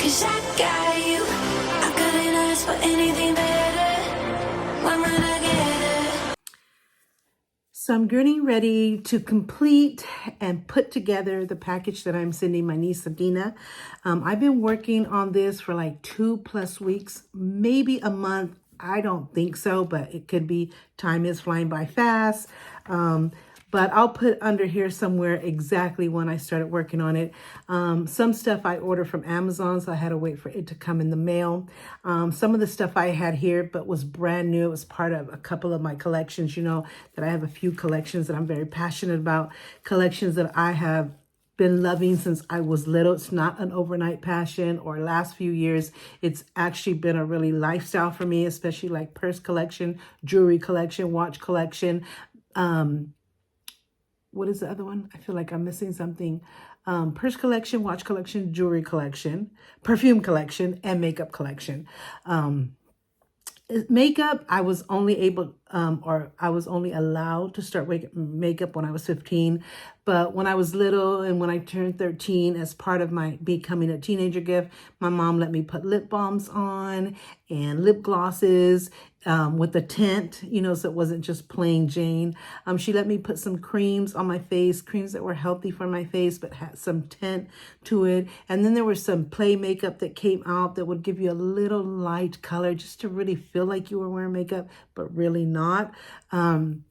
'cause I got you. I couldn't ask for anything better. When we're together. So I'm getting ready to complete and put together the package that I'm sending my niece Adina. I've been working on this for like 2+ weeks, maybe a month. I don't think so, but it could be. Time is flying by fast. But I'll put under here somewhere exactly when I started working on it. Some stuff I ordered from Amazon, so I had to wait for it to come in the mail. Some of the stuff I had here, but was brand new. It was part of a couple of my collections. You know that I have a few collections that I'm very passionate about, collections that I have been loving since I was little. It's not an overnight passion or last few years. It's actually been a really lifestyle for me, especially like purse collection, jewelry collection, watch collection. What is the other one? I feel like I'm missing something. Purse collection, watch collection, jewelry collection, perfume collection, and makeup collection. Makeup, I was only able, or I was only allowed to start makeup when I was 15. But when I was little and when I turned 13, as part of my becoming a teenager gift, my mom let me put lip balms on and lip glosses with a tint, you know, so it wasn't just plain Jane. She let me put some creams on my face, creams that were healthy for my face, but had some tint to it. And then there was some play makeup that came out that would give you a little light color just to really feel like you were wearing makeup, but really not. And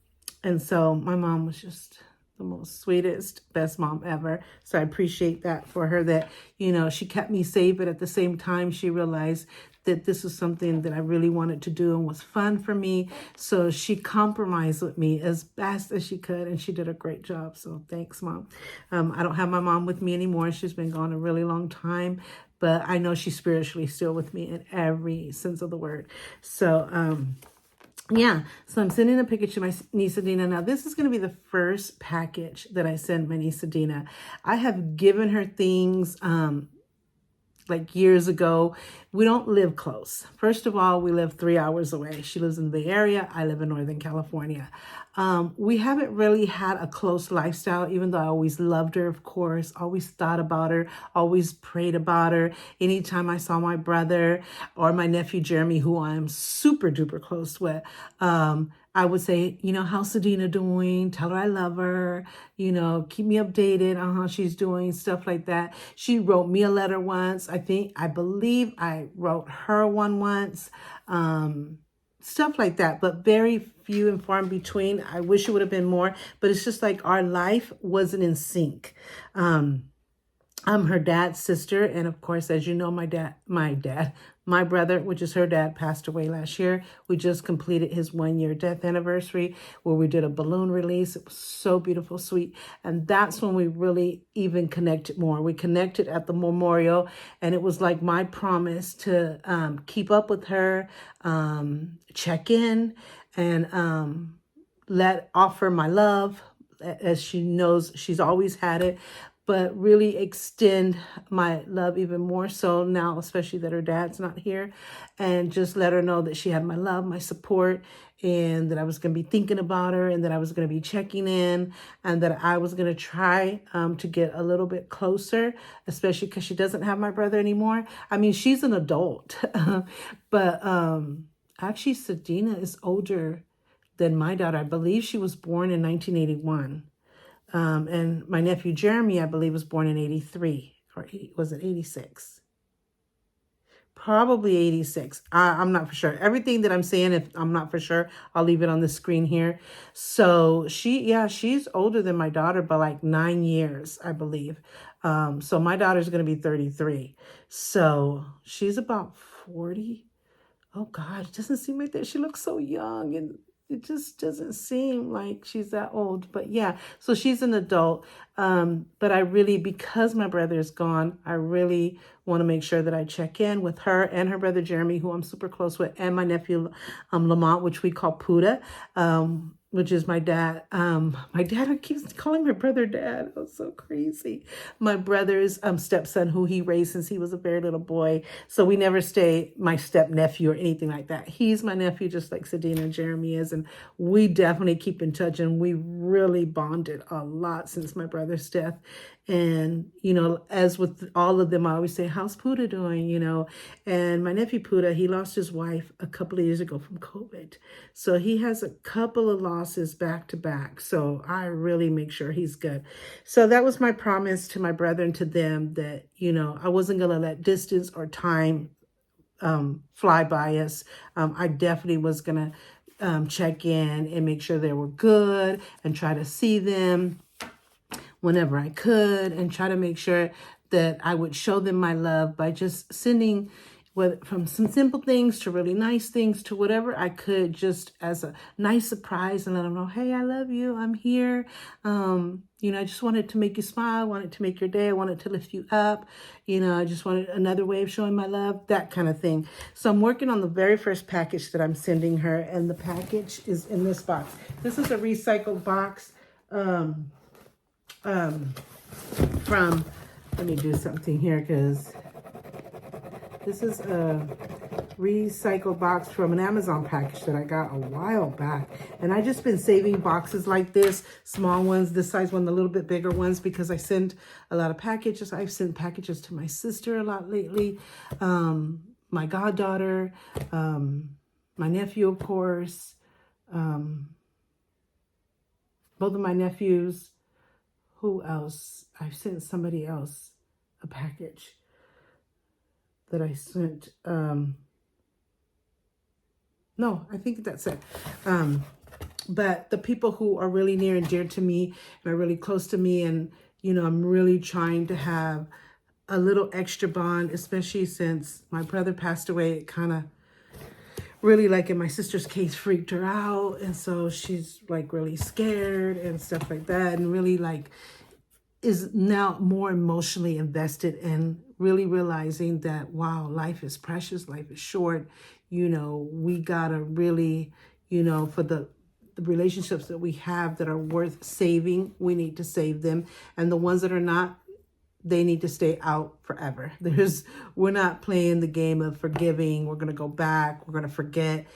so my mom was just the most sweetest, best mom ever. So I appreciate that for her, that, you know, she kept me safe, but at the same time, she realized that this was something that I really wanted to do and was fun for me. So she compromised with me as best as she could, and she did a great job. So thanks, Mom. I don't have my mom with me anymore. She's been gone a really long time, but I know she's spiritually still with me in every sense of the word. So, yeah, so I'm sending a package to my niece Adina. Now, this is going to be the first package that I send my niece Adina. I have given her things like years ago. We don't live close. First of all, we live 3 hours away. She lives in the Bay Area. I live in Northern California. We haven't really had a close lifestyle, even though I always loved her, of course, always thought about her, always prayed about her. Anytime I saw my brother or my nephew, Jeremy, who I'm super duper close with, I would say, you know, how's Adina doing? Tell her I love her, you know, keep me updated on how she's doing, stuff like that. She wrote me a letter once. I believe I wrote her one once. Stuff like that, but very few and far in between. I wish it would have been more, but it's just like our life wasn't in sync. I'm her dad's sister, and of course, as you know, my brother, which is her dad, passed away last year. We just completed his 1-year death anniversary where we did a balloon release. It was so beautiful, sweet. And that's when we really even connected more. We connected at the memorial, and it was like my promise to keep up with her, check in, and offer my love, as she knows she's always had it, but really extend my love even more so now, especially that her dad's not here, and just let her know that she had my love, my support, and that I was going to be thinking about her, and that I was going to be checking in, and that I was going to try to get a little bit closer, especially because she doesn't have my brother anymore. I mean, she's an adult, but actually, Sadina is older than my daughter. I believe she was born in 1981. And my nephew Jeremy, I believe, was born in 83, or was it 86? Probably 86. I'm not for sure. Everything that I'm saying, if I'm not for sure, I'll leave it on the screen here. So she's older than my daughter by like 9 years, I believe. So my daughter's going to be 33. So she's about 40. Oh God, it doesn't seem like that. She looks so young, and it just doesn't seem like she's that old. But yeah, so she's an adult. But I really, because my brother is gone, I really want to make sure that I check in with her and her brother Jeremy, who I'm super close with, and my nephew Lamont, which we call Puda, which is my dad. My dad keeps calling my brother dad. It was so crazy. My brother's stepson, who he raised since he was a very little boy. So we never stay my step nephew or anything like that. He's my nephew, just like Sadina and Jeremy is. And we definitely keep in touch, and we really bonded a lot since my brother's death. And, you know, as with all of them, I always say, how's Puda doing? You know, and my nephew Puda, he lost his wife a couple of years ago from COVID. So he has a couple of losses back to back. So I really make sure he's good. So that was my promise to my brethren, to them, that, you know, I wasn't going to let distance or time fly by us. I definitely was going to check in and make sure they were good and try to see them whenever I could, and try to make sure that I would show them my love by just sending, from some simple things to really nice things to whatever I could, just as a nice surprise, and let them know, hey, I love you, I'm here. You know, I just wanted to make you smile, I wanted to make your day, I wanted to lift you up. You know, I just wanted another way of showing my love, that kind of thing. So I'm working on the very first package that I'm sending her, and the package is in this box. This is a recycled box. From, let me do something here, because this is a recycled box from an Amazon package that I got a while back. And I just been saving boxes like this, small ones, this size one, the little bit bigger ones, because I send a lot of packages. I've sent packages to my sister a lot lately, my goddaughter, my nephew, of course, both of my nephews. Who else? I've sent somebody else a package that I sent. No, I think that's it. But the people who are really near and dear to me and are really close to me, and, you know, I'm really trying to have a little extra bond, especially since my brother passed away. It kind of really, like in my sister's case, freaked her out. And so she's like really scared and stuff like that. And really like is now more emotionally invested in really realizing that, wow, life is precious, life is short. You know, we gotta really, you know, for the relationships that we have that are worth saving, we need to save them. And the ones that are not, they need to stay out forever. We're not playing the game of forgiving. We're going to go back. We're going to forget.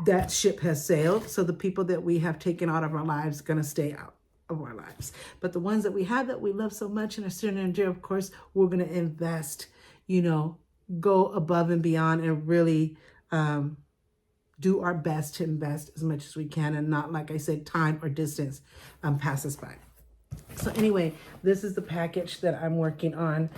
That ship has sailed. So the people that we have taken out of our lives are going to stay out of our lives. But the ones that we have that we love so much and are still in jail, of course, we're going to invest, you know, go above and beyond, and really do our best to invest as much as we can, and not, like I said, time or distance pass us by. So anyway, this is the package that I'm working on.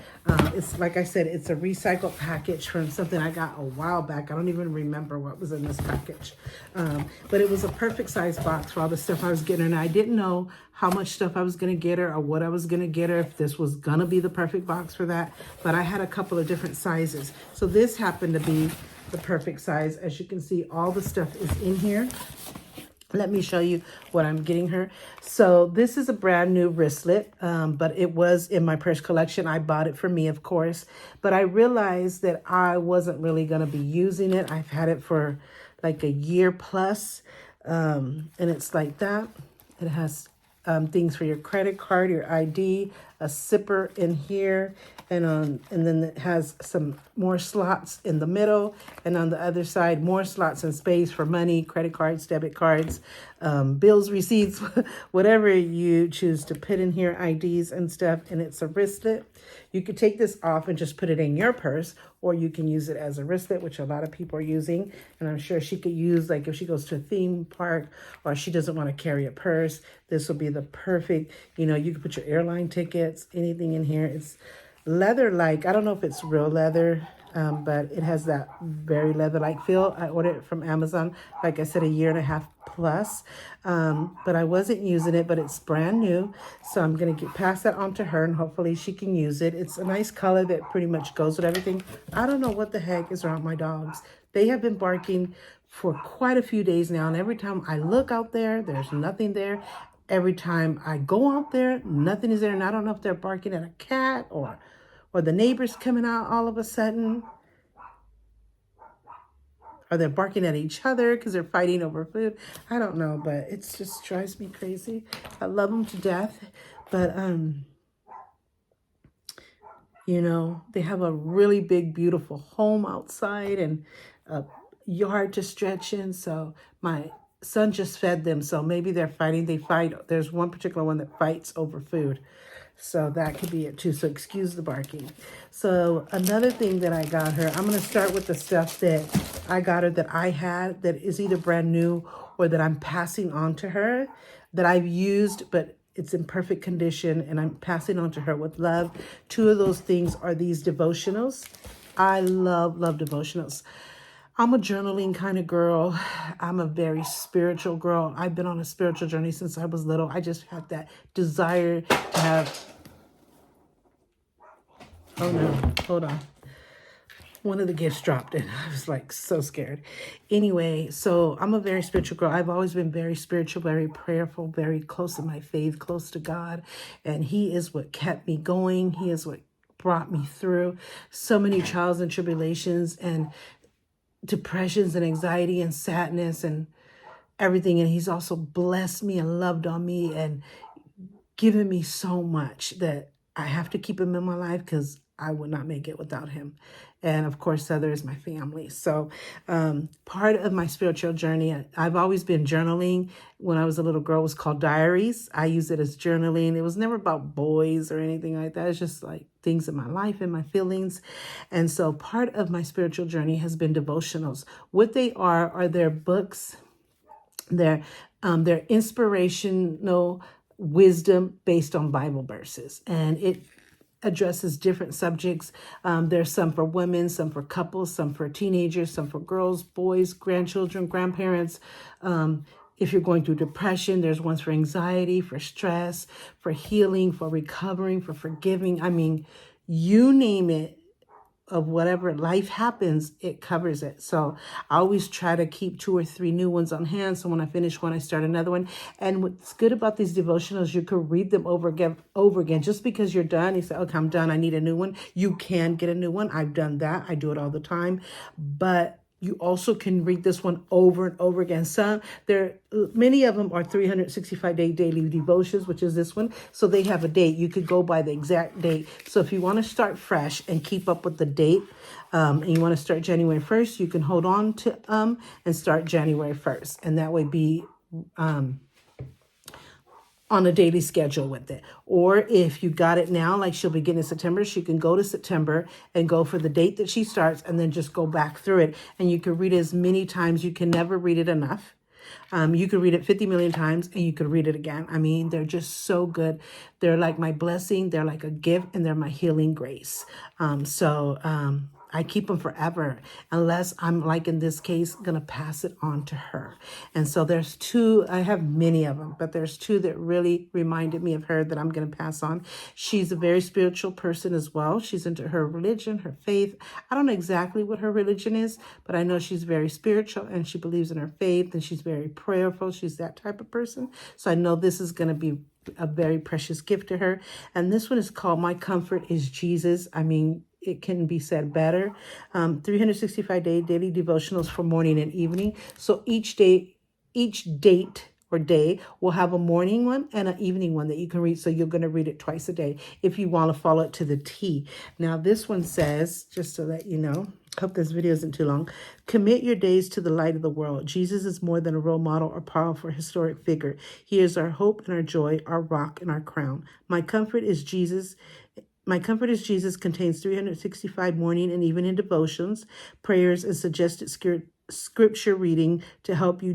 It's, like I said, it's a recycled package from something I got a while back. I don't even remember what was in this package. But it was a perfect size box for all the stuff I was getting her. And I didn't know how much stuff I was going to get her, or what I was going to get her, if this was going to be the perfect box for that. But I had a couple of different sizes. So this happened to be the perfect size. As you can see, all the stuff is in here. Let me show you what I'm getting her. So this is a brand new wristlet, but it was in my purse collection. I bought it for me, of course, but I realized that I wasn't really going to be using it. I've had it for like a year plus, and it's like that. It has things for your credit card, your ID, a zipper in here, and then it has some more slots in the middle, and on the other side more slots and space for money, credit cards, debit cards, bills, receipts, whatever you choose to put in here, IDs and stuff. And it's a wristlet. You could take this off and just put it in your purse, or you can use it as a wristlet, which a lot of people are using. And I'm sure she could use, like if she goes to a theme park or she doesn't want to carry a purse, this will be the perfect, you know, you can put your airline tickets, anything in here. It's leather-like. I don't know if it's real leather, but it has that very leather-like feel. I ordered it from Amazon, like I said, a year and a half plus, but I wasn't using it, but it's brand new. So I'm going to pass that on to her, and hopefully she can use it. It's a nice color that pretty much goes with everything. I don't know what the heck is wrong with my dogs. They have been barking for quite a few days now, and every time I look out there, there's nothing there. Every time I go out there, nothing is there, and I don't know if they're barking at a cat or the neighbors coming out all of a sudden. Are they barking at each other because they're fighting over food? I don't know, but it just drives me crazy. I love them to death, but you know, they have a really big, beautiful home outside and a yard to stretch in. So my son just fed them, so maybe they're fighting. They fight. There's one particular one that fights over food. So that could be it too. So excuse the barking. So another thing that I got her, I'm going to start with the stuff that I got her that I had that is either brand new or that I'm passing on to her that I've used, but it's in perfect condition and I'm passing on to her with love. Two of those things are these devotionals. I love devotionals. I'm a journaling kind of girl. I'm a very spiritual girl. I've been on a spiritual journey since I was little. I just had that desire to have, oh no, hold on. One of the gifts dropped and I was like so scared. Anyway, so I'm a very spiritual girl. I've always been very spiritual, very prayerful, very close to my faith, close to God. And He is what kept me going. He is what brought me through so many trials and tribulations and depressions and anxiety and sadness and everything. And He's also blessed me and loved on me and given me so much that I have to keep Him in my life because I would not make it without Him. And of course, Heather is my family. So part of my spiritual journey, I've always been journaling. When I was a little girl, it was called diaries. I use it as journaling. It was never about boys or anything like that. It's just like things in my life and my feelings. And so part of my spiritual journey has been devotionals. What they are their books, they're inspirational wisdom based on Bible verses. And it addresses different subjects. There's some for women, some for couples, some for teenagers, some for girls, boys, grandchildren, grandparents. If you're going through depression, there's ones for anxiety, for stress, for healing, for recovering, for forgiving. I mean, you name it. Of whatever life happens, it covers it. So I always try to keep 2 or 3 new ones on hand. So when I finish one, I start another one. And what's good about these devotionals, you can read them over again. Just because you're done, you say, okay, I'm done. I need a new one. You can get a new one. I've done that. I do it all the time. But you also can read this one over and over again. Many of them are 365-day daily devotions, which is this one. So they have a date. You could go by the exact date. So if you want to start fresh and keep up with the date, and you want to start January 1st, you can hold on to and start January 1st, and that way be on a daily schedule with it. Or if you got it now, like she'll begin in September, she can go to September and go for the date that she starts and then just go back through it. And you can read it as many times. You can never read it enough. You could read it 50 million times and you could read it again. I mean, they're just so good. They're like my blessing. They're like a gift and they're my healing grace. I keep them forever unless I'm, like in this case, going to pass it on to her. And so there's 2, I have many of them, but there's 2 that really reminded me of her that I'm going to pass on. She's a very spiritual person as well. She's into her religion, her faith. I don't know exactly what her religion is, but I know she's very spiritual and she believes in her faith and she's very prayerful. She's that type of person. So I know this is going to be a very precious gift to her. And this one is called My Comfort is Jesus. I mean, it can be said better. 365-day daily devotionals for morning and evening. So each date or day will have a morning one and an evening one that you can read. So you're going to read it twice a day if you want to follow it to the T. Now this one says, just to let you know, hope this video isn't too long. Commit your days to the light of the world. Jesus is more than a role model or powerful historic figure. He is our hope and our joy, our rock and our crown. My Comfort is Jesus contains 365 morning and evening devotions, prayers, and suggested scripture reading to help you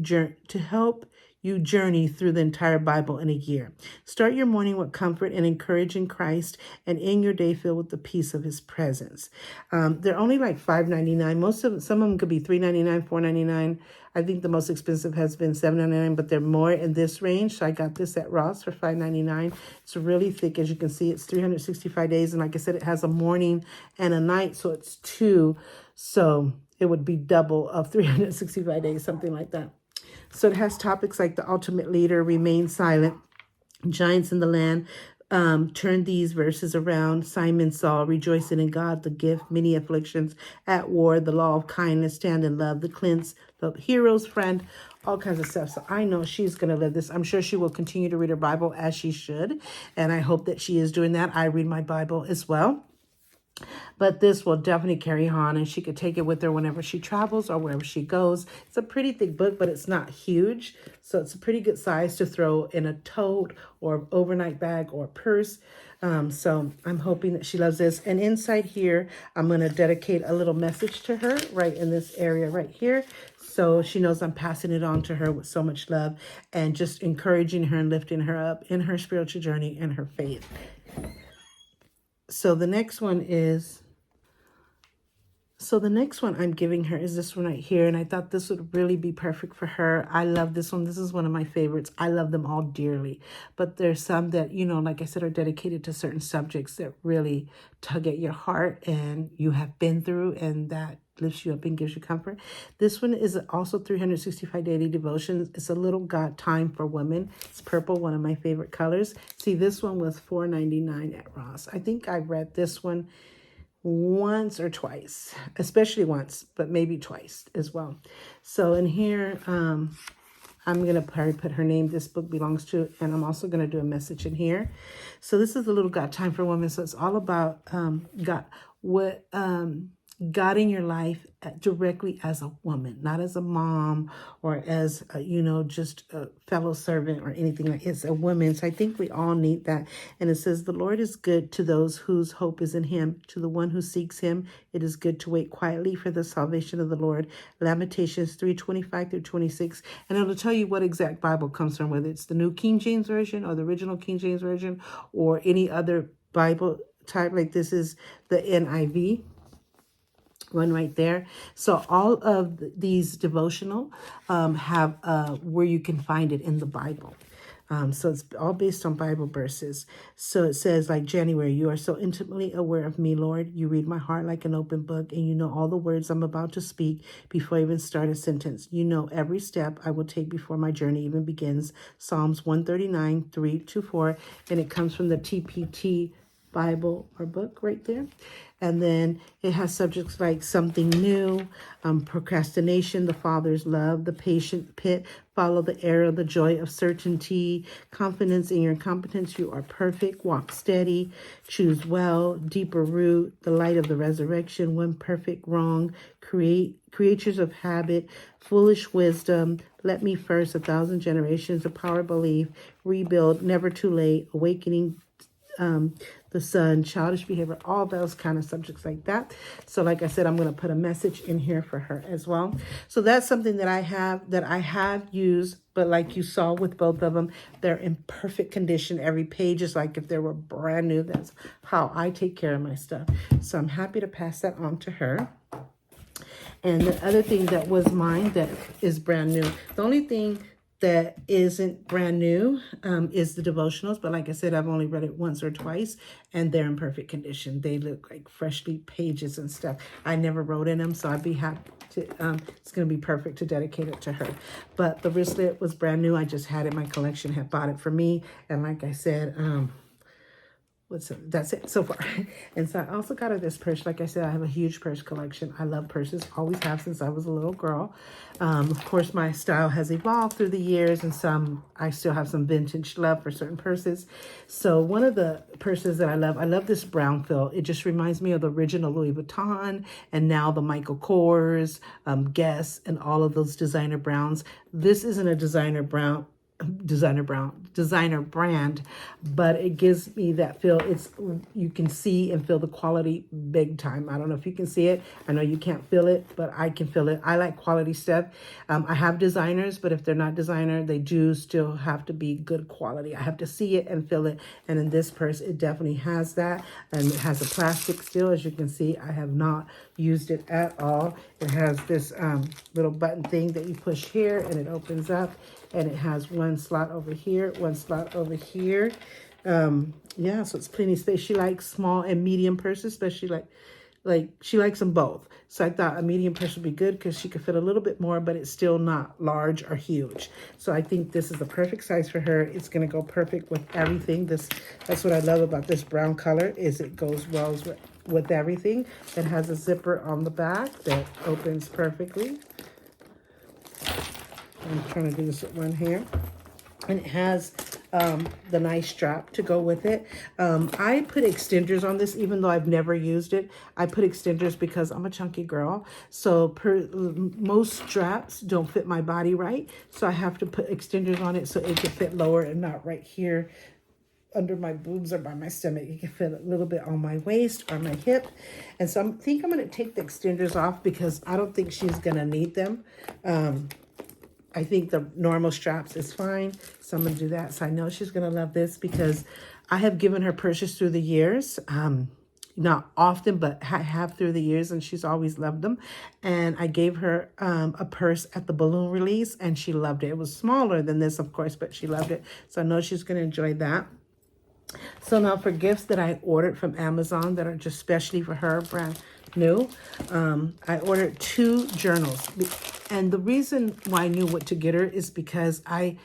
journey through the entire Bible in a year. Start your morning with comfort and encourage in Christ, and end your day filled with the peace of His presence. They're only like $5.99. Some of them could be $3.99, $4.99. I think the most expensive has been $7.99, but they're more in this range. So I got this at Ross for $5.99. It's really thick, as you can see. It's 365 days, and like I said, it has a morning and a night, so it's 2. So it would be double of 365 days, something like that. So it has topics like the ultimate leader, remain silent, giants in the land, turn these verses around, Simon Saul, rejoicing in God, the gift, many afflictions, at war, the law of kindness, stand in love, the cleanse, the hero's friend, all kinds of stuff. So I know she's going to live this. I'm sure she will continue to read her Bible as she should. And I hope that she is doing that. I read my Bible as well. But this will definitely carry on, and she could take it with her whenever she travels or wherever she goes. It's a pretty thick book, but it's not huge. So it's a pretty good size to throw in a tote or overnight bag or purse. So I'm hoping that she loves this. And inside here, I'm going to dedicate a little message to her right in this area right here. So she knows I'm passing it on to her with so much love and just encouraging her and lifting her up in her spiritual journey and her faith. So the next one I'm giving her is this one right here. And I thought this would really be perfect for her. I love this one. This is one of my favorites. I love them all dearly. But there's some that, you know, like I said, are dedicated to certain subjects that really tug at your heart and you have been through, and that lifts you up and gives you comfort. This one is also 365 daily devotions. It's a little God time for women. It's purple, one of my favorite colors. See, this one was $4.99 at Ross. I think I read this one once or twice, especially once, but maybe twice as well. So in here, I'm going to probably put her name this book belongs to, and I'm also going to do a message in here. So this is a little God time for women. So it's all about God in your life directly as a woman, not as a mom or as just a fellow servant or anything like. It's a woman. So I think we all need that. And it says, the Lord is good to those whose hope is in him. To the one who seeks him, it is good to wait quietly for the salvation of the Lord. Lamentations 3:25-26. And it'll tell you what exact Bible comes from, whether it's the New King James Version or the original King James Version or any other Bible type. Like this is the NIV one right there. So all of these devotional have where you can find it in the Bible. So it's all based on Bible verses. So it says, like January, you are so intimately aware of me, Lord. You read my heart like an open book, and you know all the words I'm about to speak before I even start a sentence. You know every step I will take before my journey even begins. Psalms 139, 3-4, and it comes from the TPT Bible or book right there. And then it has subjects like something new, procrastination, the Father's love, the patient pit, follow the arrow, the joy of certainty, confidence in your incompetence, you are perfect, walk steady, choose well, deeper root, the light of the resurrection, one perfect wrong, creatures of habit, foolish wisdom, let me first, 1,000 generations, the power of belief, rebuild, never too late, awakening, the sun, childish behavior, all those kind of subjects like that. So like I said, I'm going to put a message in here for her as well. So that's something that I have used, but like you saw with both of them, they're in perfect condition. Every page is like if they were brand new. That's how I take care of my stuff. So I'm happy to pass that on to her. And the other thing that was mine that is brand new, the only thing that isn't brand new is the devotionals. But like I said, I've only read it once or twice, and they're in perfect condition. They look like freshly pages and stuff. I never wrote in them, so I'd be happy to, it's going to be perfect to dedicate it to her. But the wristlet was brand new. I just had it in my collection, had bought it for me. And like I said, that's it so far. And so I also got her this purse. Like I said, I have a huge purse collection. I love purses, always have since I was a little girl. Of course, my style has evolved through the years, and I still have some vintage love for certain purses. So one of the purses that I love this brown feel. It just reminds me of the original Louis Vuitton and now the Michael Kors, Guess, and all of those designer browns. This isn't a designer brand, but it gives me that feel. You can see and feel the quality big time. I don't know if you can see it. I know you can't feel it, but I can feel it. I like quality stuff. I have designers, but if they're not designer, they do still have to be good quality. I have to see it and feel it. And in this purse, it definitely has that. And it has a plastic still. As you can see, I have not used it at all. It has this little button thing that you push here and it opens up. And it has one slot over here, one slot over here. Yeah, so it's plenty of space. She likes small and medium purses, especially like she likes them both. So I thought a medium purse would be good because she could fit a little bit more, but it's still not large or huge. So I think this is the perfect size for her. It's going to go perfect with everything. That's what I love about this brown color, is it goes well with everything. It has a zipper on the back that opens perfectly. I'm trying to do this with one hand. And it has the nice strap to go with it. I put extenders on this, even though I've never used it. I put extenders because I'm a chunky girl. So most straps don't fit my body right. So I have to put extenders on it so it can fit lower and not right here under my boobs or by my stomach. You can feel it a little bit on my waist or my hip. And so I think I'm going to take the extenders off because I don't think she's going to need them. I think the normal straps is fine. So I'm going to do that. So I know she's going to love this because I have given her purses through the years. Not often, but I have through the years, and she's always loved them. And I gave her a purse at the balloon release, and she loved it. It was smaller than this, of course, but she loved it. So I know she's going to enjoy that. So now for gifts that I ordered from Amazon that are just specially for her, brand new, I ordered 2 journals. And the reason why I knew what to get her is because I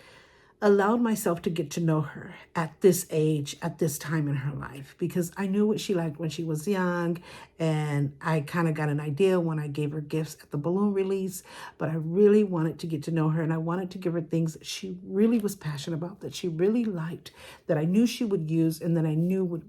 allowed myself to get to know her at this age, at this time in her life, because I knew what she liked when she was young, and I kind of got an idea when I gave her gifts at the balloon release, but I really wanted to get to know her, and I wanted to give her things that she really was passionate about, that she really liked, that I knew she would use, and that I knew would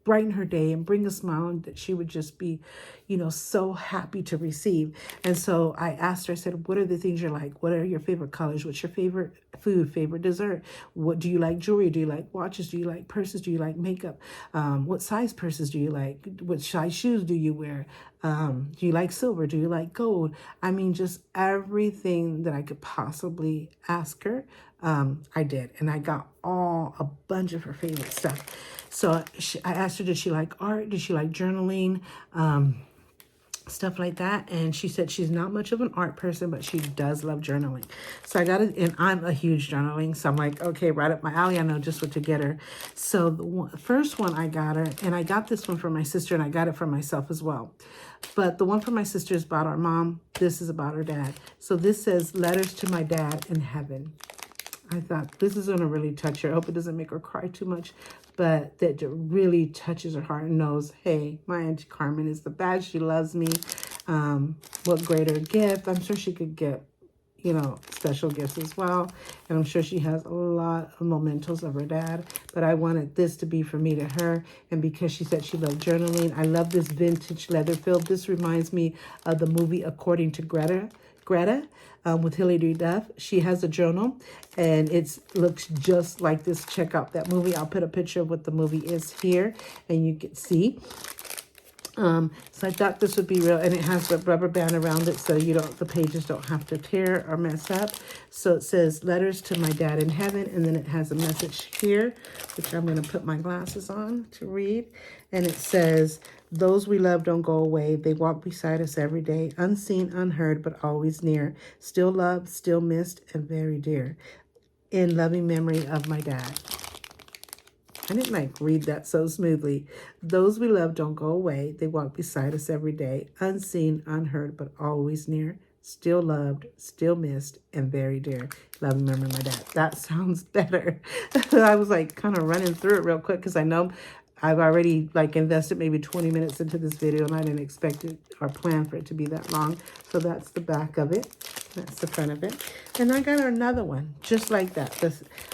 brighten her day and bring a smile, and that she would just be, you know, so happy to receive. And so I asked her, I said, what are the things you like? What are your favorite colors? What's your favorite food, favorite dessert? What do you like? Jewelry? Do you like watches? Do you like purses? Do you like makeup? What size purses do you like? What size shoes do you wear? Do you like silver? Do you like gold? I mean, just everything that I could possibly ask her, I did. And I got a bunch of her favorite stuff. So I asked her, did she like art? Did she like journaling? Stuff like that. And she said she's not much of an art person, but she does love journaling. So I got it, and I'm a huge journaling. So I'm like, okay, right up my alley. I know just what to get her. So the first one I got her, and I got this one for my sister, and I got it for myself as well. But the one for my sister is about our mom. This is about her dad. So this says, Letters to My Dad in Heaven. I thought this is going to really touch her. I hope it doesn't make her cry too much, but that it really touches her heart and knows, hey, my Auntie Carmen is the best. She loves me. What greater gift. I'm sure she could get, you know, special gifts as well. And I'm sure she has a lot of mementos of her dad. But I wanted this to be for me to her. And because she said she loved journaling, I love this vintage leather filled. This reminds me of the movie According to Greta, with Hilary Duff. She has a journal, and it looks just like this. Check out that movie. I'll put a picture of what the movie is here, and you can see. So I thought this would be real, and it has a rubber band around it, so the pages don't have to tear or mess up. So it says, Letters to My Dad in Heaven, and then it has a message here, which I'm going to put my glasses on to read, and it says, Those we love don't go away. They walk beside us every day, unseen, unheard, but always near. Still loved, still missed, and very dear. In loving memory of my dad. I didn't read that so smoothly. Those we love don't go away. They walk beside us every day, unseen, unheard, but always near. Still loved, still missed, and very dear. Love, remember my dad. That sounds better. I was kind of running through it real quick because I know I've already invested maybe 20 minutes into this video, and I didn't expect it or plan for it to be that long. So that's the back of it. That's the front of it. And I got another one just like that.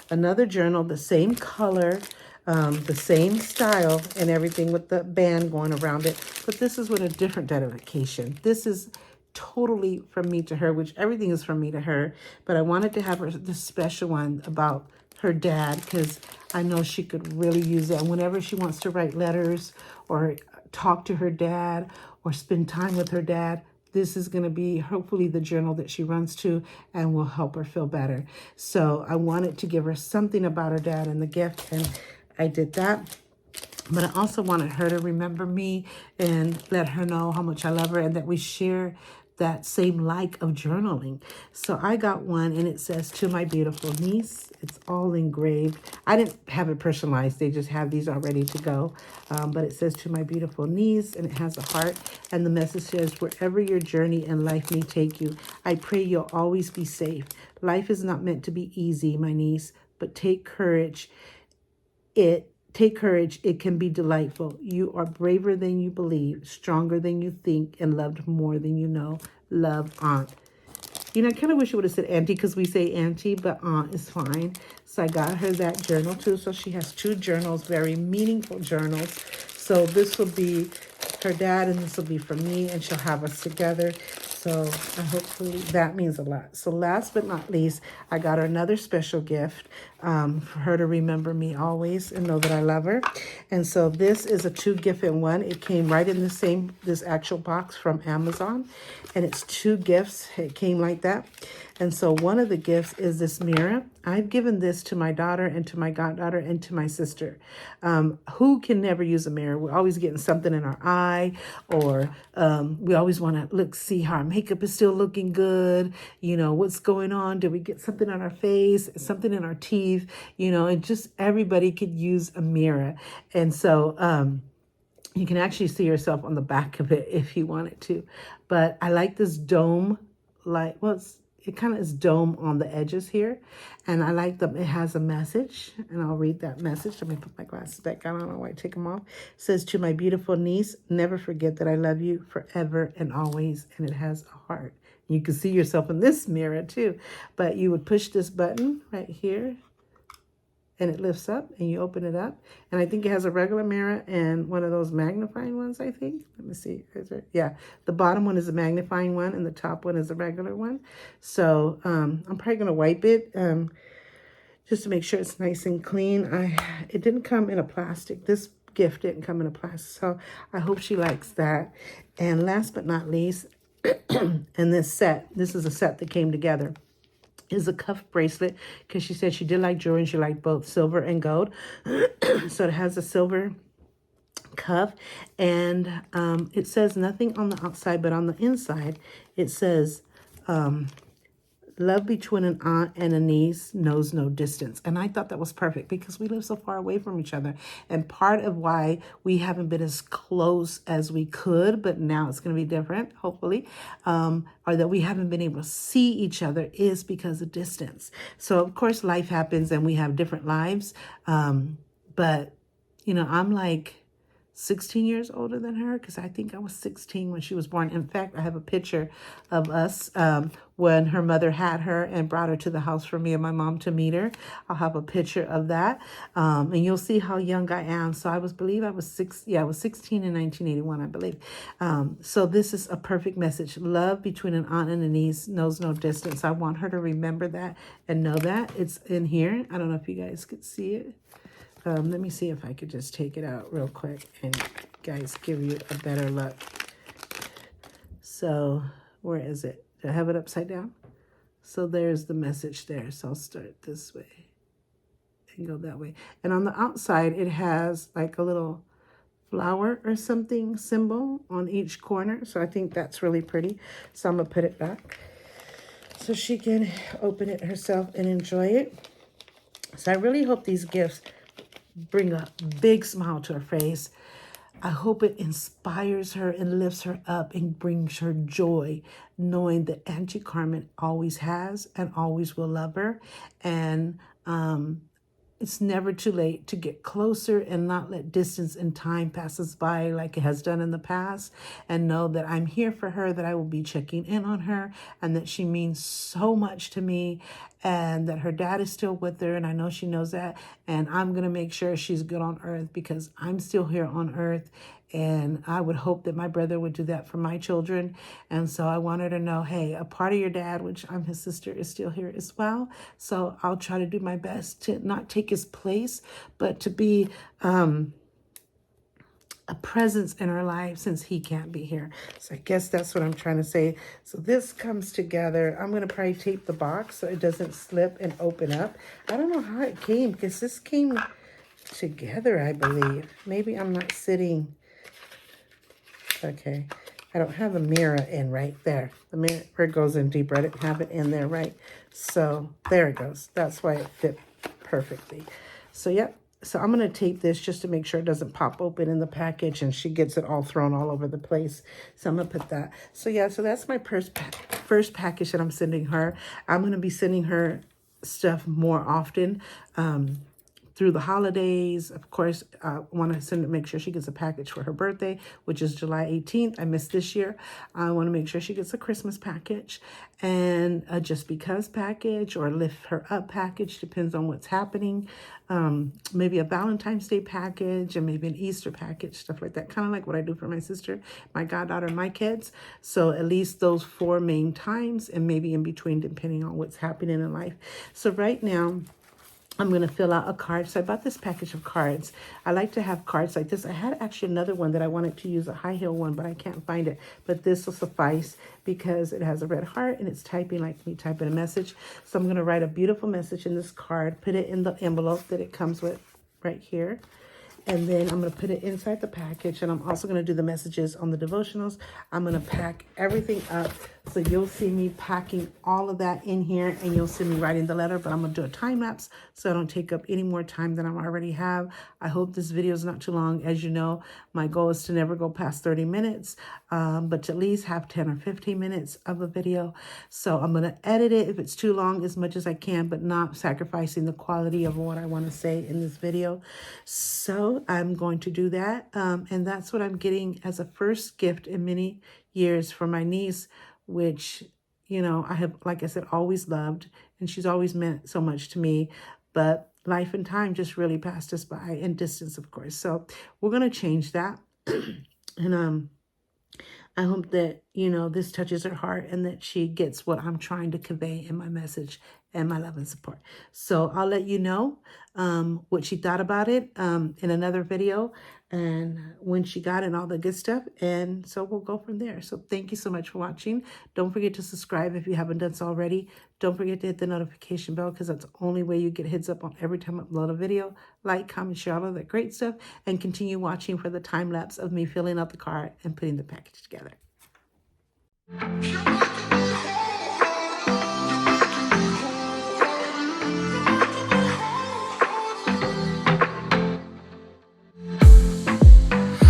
Another journal, the same color, the same style and everything with the band going around it. But this is with a different dedication. This is totally from me to her, which everything is from me to her. But I wanted to have her this special one about her dad because I know she could really use it. And whenever she wants to write letters or talk to her dad or spend time with her dad, this is going to be hopefully the journal that she runs to and will help her feel better. So I wanted to give her something about her dad in the gift, and I did that. But I also wanted her to remember me and let her know how much I love her and that we share that same like of journaling. So I got one, and it says, To my beautiful niece. It's all engraved. I didn't have it personalized. They just have these all ready to go. But it says, To my beautiful niece, and it has a heart. And the message says, Wherever your journey in life may take you, I pray you'll always be safe. Life is not meant to be easy, my niece, but take courage. Take courage. It can be delightful. You are braver than you believe, stronger than you think, and loved more than you know. Love, Aunt. You know, I kind of wish it would have said auntie because we say auntie, but aunt is fine. So I got her that journal too. So she has 2 journals, very meaningful journals. So this will be her dad, and this will be for me, and she'll have us together. So hopefully that means a lot. So last but not least, I got her another special gift for her to remember me always and know that I love her. And so this is a 2 gift in one. It came right in this actual box from Amazon. And it's 2 gifts. It came like that. And so one of the gifts is this mirror. I've given this to my daughter and to my goddaughter and to my sister, who can never use a mirror. We're always getting something in our eye, or we always want to see how our makeup is still looking good. You know, what's going on? Did we get something on our face, something in our teeth? You know, and just everybody could use a mirror. And so you can actually see yourself on the back of it if you wanted to. But I like this dome, it kind of is dome on the edges here. And I like them. It has a message, and I'll read that message. Let me put my glasses back on. I don't know why I take them off. It says, "To my beautiful niece, never forget that I love you forever and always." And it has a heart. You can see yourself in this mirror too. But you would push this button right here, and it lifts up, and you open it up. And I think it has a regular mirror and one of those magnifying ones, I think. Let me see. Is it? Yeah, the bottom one is a magnifying one, and the top one is a regular one. So I'm probably going to wipe it just to make sure it's nice and clean. It didn't come in a plastic. This gift didn't come in a plastic, so I hope she likes that. And last but not least, and this is a set that came together, is a cuff bracelet, because she said she did like jewelry and she liked both silver and gold. So it has a silver cuff, and it says nothing on the outside, but on the inside it says love between an aunt and a niece knows no distance. And I thought that was perfect, because we live so far away from each other. And part of why we haven't been as close as we could, but now it's going to be different, hopefully, or that we haven't been able to see each other, is because of distance. So, of course, life happens and we have different lives. But, you know, I'm like 16 years older than her, because I think I was 16 when she was born. In fact, I have a picture of us when her mother had her and brought her to the house for me and my mom to meet her. I'll have a picture of that, and you'll see how young I am. So I believe I was 16 in 1981, I believe. So this is a perfect message. Love between an aunt and a niece knows no distance. I want her to remember that and know that. It's in here. I don't know if you guys could see it. Let me see if I could just take it out real quick and guys give you a better look. So where is it? Do I have it upside down? So there's the message there. So I'll start this way and go that way. And on the outside, it has like a little flower or something symbol on each corner. So I think that's really pretty. So I'm going to put it back so she can open it herself and enjoy it. So I really hope these gifts bring a big smile to her face. I hope it inspires her and lifts her up and brings her joy, knowing that Auntie Carmen always has and always will love her. And it's never too late to get closer and not let distance and time pass us by like it has done in the past. And know that I'm here for her, that I will be checking in on her, and that she means so much to me, and that her dad is still with her, and I know she knows that. And I'm going to make sure she's good on earth, because I'm still here on earth. And I would hope that my brother would do that for my children. And so I want her to know, hey, a part of your dad, which I'm his sister, is still here as well. So I'll try to do my best to not take his place, but to be a presence in her life, since he can't be here. So I guess that's what I'm trying to say. So this comes together. I'm going to probably tape the box so it doesn't slip and open up. I don't know how it came, because this came together, I believe. Maybe I'm not sitting. Okay, I don't have a mirror in right there. The mirror goes in deeper. I didn't have it in there right. So there it goes. That's why it fit perfectly. So yep. So I'm going to tape this just to make sure it doesn't pop open in the package and she gets it all thrown all over the place. So I'm going to put that. So yeah, so that's my first package that I'm sending her. I'm going to be sending her stuff more often through the holidays. Of course, I want to make sure she gets a package for her birthday, which is July 18th. I missed this year. I want to make sure she gets a Christmas package and a Just Because package or Lift Her Up package, depends on what's happening. Maybe a Valentine's Day package and maybe an Easter package, stuff like that. Kind of like what I do for my sister, my goddaughter, and my kids. So at least those 4 main times, and maybe in between, depending on what's happening in life. So right now, I'm going to fill out a card. So I bought this package of cards. I like to have cards like this. I had actually another one that I wanted to use, a high heel one, but I can't find it. But this will suffice because it has a red heart and it's typing like me typing a message. So I'm going to write a beautiful message in this card, put it in the envelope that it comes with right here. And then I'm going to put it inside the package. And I'm also going to do the messages on the devotionals. I'm going to pack everything up. So you'll see me packing all of that in here. And you'll see me writing the letter. But I'm going to do a time lapse so I don't take up any more time than I already have. I hope this video is not too long. As you know, my goal is to never go past 30 minutes. But to at least have 10 or 15 minutes of a video. So I'm going to edit it if it's too long as much as I can. But not sacrificing the quality of what I want to say in this video. So I'm going to do that. And that's what I'm getting as a first gift in many years for my niece, which, you know, I have, like I said, always loved. And she's always meant so much to me. But life and time just really passed us by, and distance, of course. So we're going to change that. And I hope that, you know, this touches her heart and that she gets what I'm trying to convey in my message and my love and support. So I'll let you know what she thought about it in another video and when she got it and all the good stuff. And so we'll go from there. So thank you so much for watching. Don't forget to subscribe if you haven't done so already. Don't forget to hit the notification bell because that's the only way you get heads up on every time I upload a video. Like, comment, share all of that great stuff, and continue watching for the time lapse of me filling out the card and putting the package together.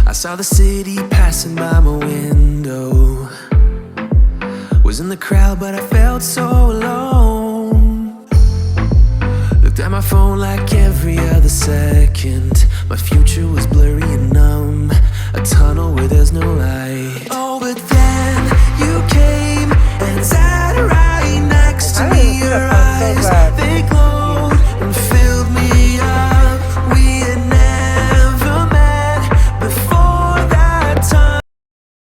I saw the city passing by my window. Was in the crowd, but I felt so alone. Looked at my phone like every other second. My future was blurry and numb, a tunnel where there's no light.